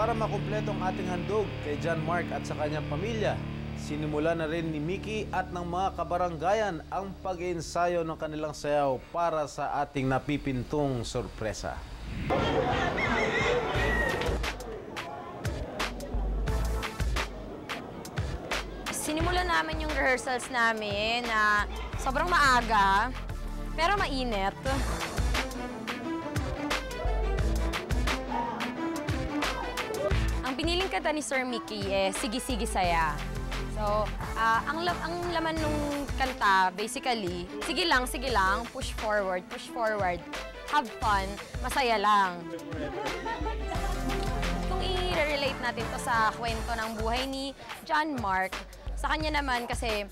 para makumpleto ang ating handog kay John Mark at sa kanyang pamilya, sinimula na rin ni Mickey at ng mga kabaranggayan ang pag-iensayo ng kanilang sayaw para sa ating napipintong sorpresa. Sinimulan namin yung rehearsals namin na sobrang maaga, pero mainit. Ang piniling kanta ni Sir Mickey Sige-Sige Saya. So, ang laman nung kanta, basically, sige lang, push forward, have fun, masaya lang. Kung i-relate natin to sa kwento ng buhay ni John Mark, sa kanya naman kasi,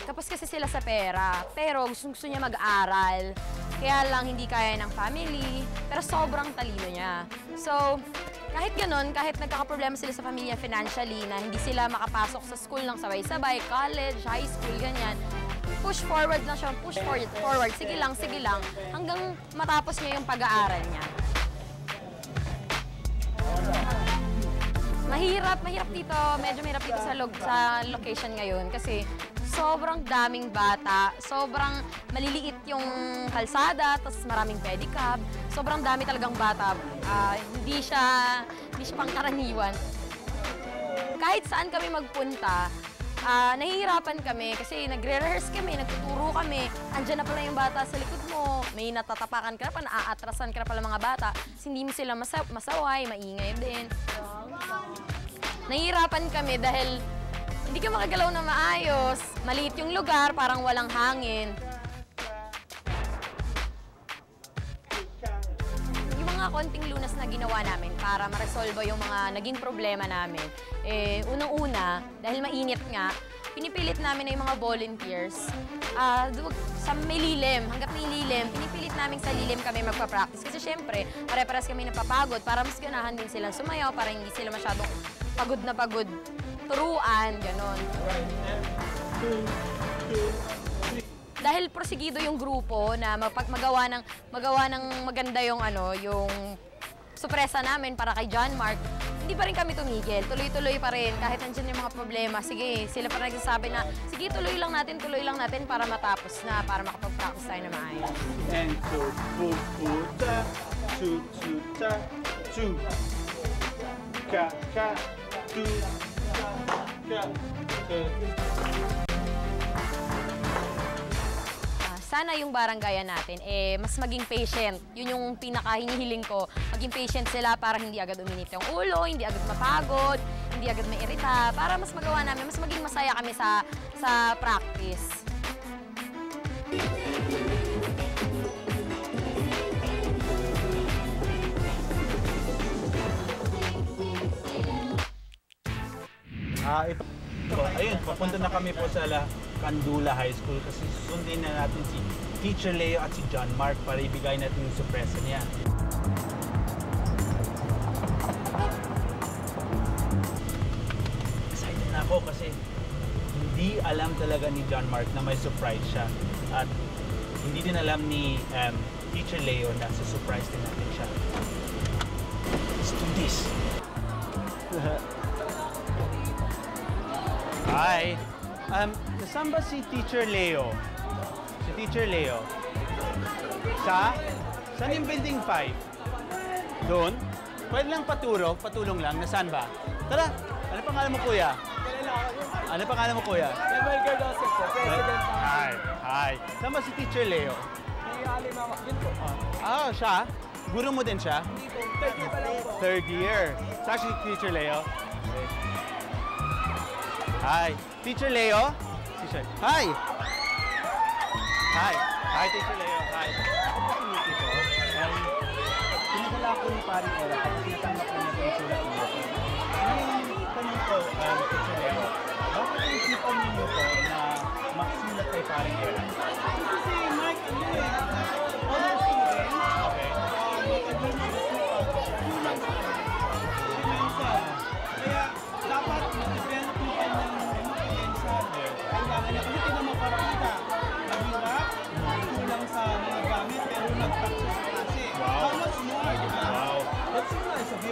kapos kasi sila sa pera, pero gusto niya mag-aral. Kaya lang hindi kaya ng family, pero sobrang talino niya. So, kahit ganun, kahit nagkakaproblema sila sa pamilya financially, na hindi sila makapasok sa school ng sabay-sabay, college, high school, ganyan, push forward lang siya, push forward, sige lang, hanggang matapos niya yung pag-aaral niya. Mahirap dito, medyo mahirap dito sa location ngayon kasi sobrang daming bata, sobrang maliliit yung kalsada, tapos maraming pedicab, sobrang dami talagang bata. Hindi siya pangkaraniwan. Kahit saan kami magpunta, nahihirapan kami kasi nagre-rehearse kami, nagtuturo kami, andyan na pala yung bata sa likod mo, may natatapakan ka na pa, naaatrasan ka na pala mga bata, hindi mo sila masaway, maingay din. Nahihirapan kami dahil hindi ka makagalaw na maayos, maliit yung lugar, parang walang hangin. Yung mga konting lunas na ginawa namin para ma-resolve yung mga naging problema namin, unang-una, dahil mainit nga, pinipilit namin na yung mga volunteers, sa may lilim, hanggat may lilim, pinipilit namin sa lilim kami magpa-practice. Kasi syempre, pare-paras kami napapagod para mas ganahan din silang sumayaw, para hindi sila masyadong pagod na pagod. Turuan, gano'n. Dahil prosigido yung grupo na magawa ng maganda yung yung sorpresa namin para kay John Mark, hindi pa rin kami tumigil. Tuloy-tuloy pa rin kahit nandiyan yung mga problema. Sige, sila pa nagsasabi na, sige, tuloy lang natin para matapos na, para makapag-practice tayo na maayos. And so, puputa, chuchuta, chu, ka, chu, Sana yung baranggayan natin, mas maging patient. Yun yung pinaka-hinihiling ko. Maging patient sila para hindi agad uminit yung ulo, hindi agad mapagod, hindi agad mairita. Para mas magawa namin, mas maging masaya kami sa practice. Ayun, papunta na kami po sa Candula High School kasi susundin na natin si Teacher Leo at si John Mark para ibigay natin yung sorpresa niya. Excited na ako kasi hindi alam talaga ni John Mark na may surprise siya. At hindi din alam ni Teacher Leo na surprise din natin siya. Let's do this! Hi! Nasaan ba si Teacher Leo? Si Teacher Leo? Saan yung building 5? Doon? Pwede lang patulong lang. Nasaan ba? Tara! Ano pangalan mo, kuya? Ano pangalan mo, kuya? Level Guard Joseph po, President. Hi! Saan ba si Teacher Leo? Yun po. Siya? Guro mo din siya? Hindi po, third year pa lang po. Third year. Saan si Teacher Leo? Hi. Teacher Leo? Teacher. Hi! Hi, Teacher Leo. Hi. Ako po si Mickey po. Pinadala ko yung paring era kasi tinatanggap ko natin yung sulat niyo. Ngayon, tanong ko, Teacher Leo, bakit naisipan niyo po na magsulat kay paring era? Kasi Mark, honor student. Okay. Kaya dapat mag-develop mo ka ng depensa. Kailangan niya kasi pinamapakita. Mahirap, kulang sa mga gamit, pero nag-practice kasi. Wow. How much more, di ba? Wow. That's so nice of you.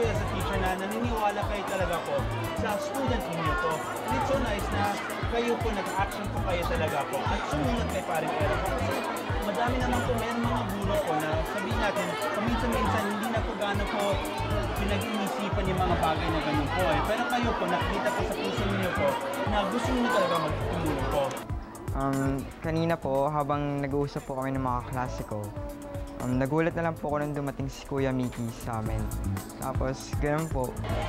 naniniwala kayo talaga po sa student ninyo to. And it's so nice na kayo po nag-action po kayo talaga po at sumunod kay paring Era po. Kasi madami naman po, mayroong mga guro po na sabihin natin, paminsan-minsan hindi na po gano'n po pinag-iisipan yung mga bagay na ganun po eh. Pero kayo po, nakita po sa puso ninyo po na gusto niyo talaga magtumulong po. Kanina po, habang nag-uusap po kami ng mga klase ko, nagulat na lang po ako nung dumating si Kuya Mickey sa amin. Tapos, ganun po.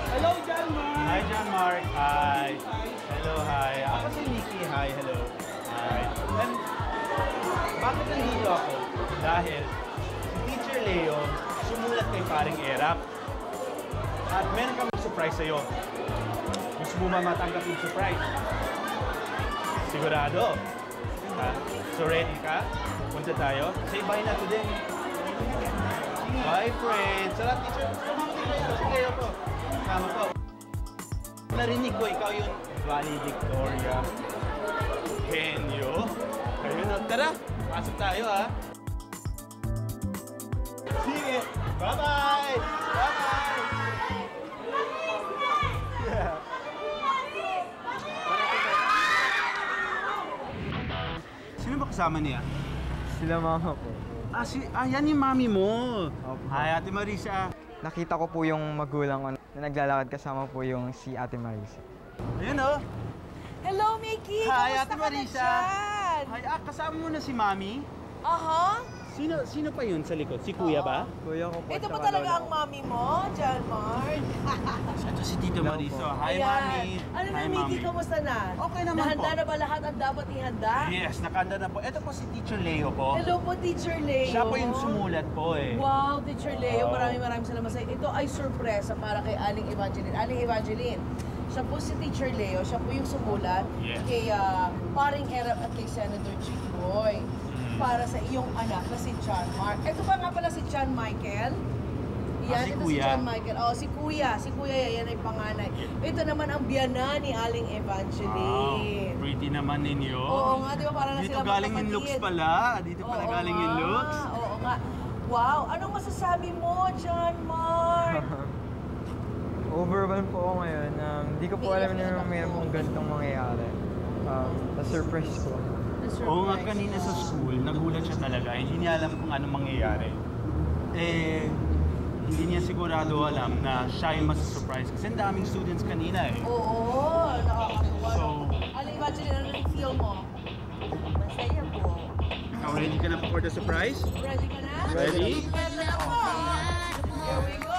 Hello, John Mark! Hi, John Mark. Hi. Hello, hi. Ako si Nikki. Hi, hello. Hi. And bakit nandito ako? Dahil si Teacher Leo sumulat kay paring Erap. At meron kami surprise sa'yo. Gusto mo ba matanggap yung surprise? Sigurado? Ha? So ready ka? Punta tayo? Say bye na to them. Bye, friends. Sarap, teacher. Si Leo po. Tama po. Narinig ko, ikaw yung Valedictoria. Henyo. Ayun na. Tara, pasok tayo ha. Sige. Bye-bye! Bye-bye! Yeah. Sino ba kasama niya? Sila mama po. Yan yung mami mo. Opo. Hi, Ate Marisa. Nakita ko po yung magulang ko na naglalakad kasama po yung si Ate Marisa. Ayun oh. Hello, Mickey! Hi, Kamusta Ate ka na Marisa. dyan? Hi, kasama mo na si mami? Aha. Sino pa yun sa likod? Si Kuya ba? Kuya ko po. Ito ba tsaka talaga lola ang ko. mami mo, John Mark? Ito si Tito Hello Mariso. po. Hi, Ayan. mami. Ano na, Hi, Mickey? mami. Kamusta na? Okay naman Nahanda po. na ba lahat ang dapat ihanda? Yes, nakanda na po. Ito po si Teacher Leo po. Hello po, Teacher Leo. Siya po yung sumulat po eh. Wow, Teacher Leo. Wow. Maraming salamat sa ito. Ay sorpresa para kay Aling Evangeline. Aling Evangeline, siya po si Teacher Leo. Siya po yung sumulat Yes. kay paring Erap at kay Senator Chikboy. Para sa iyong anak na si John Mark. Ito pa nga pala si John Michael. Yan, si ito Kuya. si John Michael. Oh, si Kuya. Si Kuya, yan ay panganay. Ito naman ang biyanan ni Aling Evangeline. Pretty naman ninyo. Oo nga, di ba parang na Dito sila galing yung magkapatid. looks pala. Dito pala Oo galing yung nga, looks. Oo nga. Wow, anong masasabi mo, John Mark? Overwhelmed po ako ngayon. Di ko po alam na mayroon pong ganitong mangyayari. Na-surprise po. Oo nga, kanina sa school, nagulat siya talaga. Hindi niya alam kung anong mangyayari. Hindi niya sigurado alam na siya yung masusurprise. Kasi ang daming students kanina eh. Oo, nakakatuwa. So- Aling Evangeline, ano yung feel mo? Masaya po. Ikaw ready ka na for the surprise? Ready ka na? Ready? Here we go.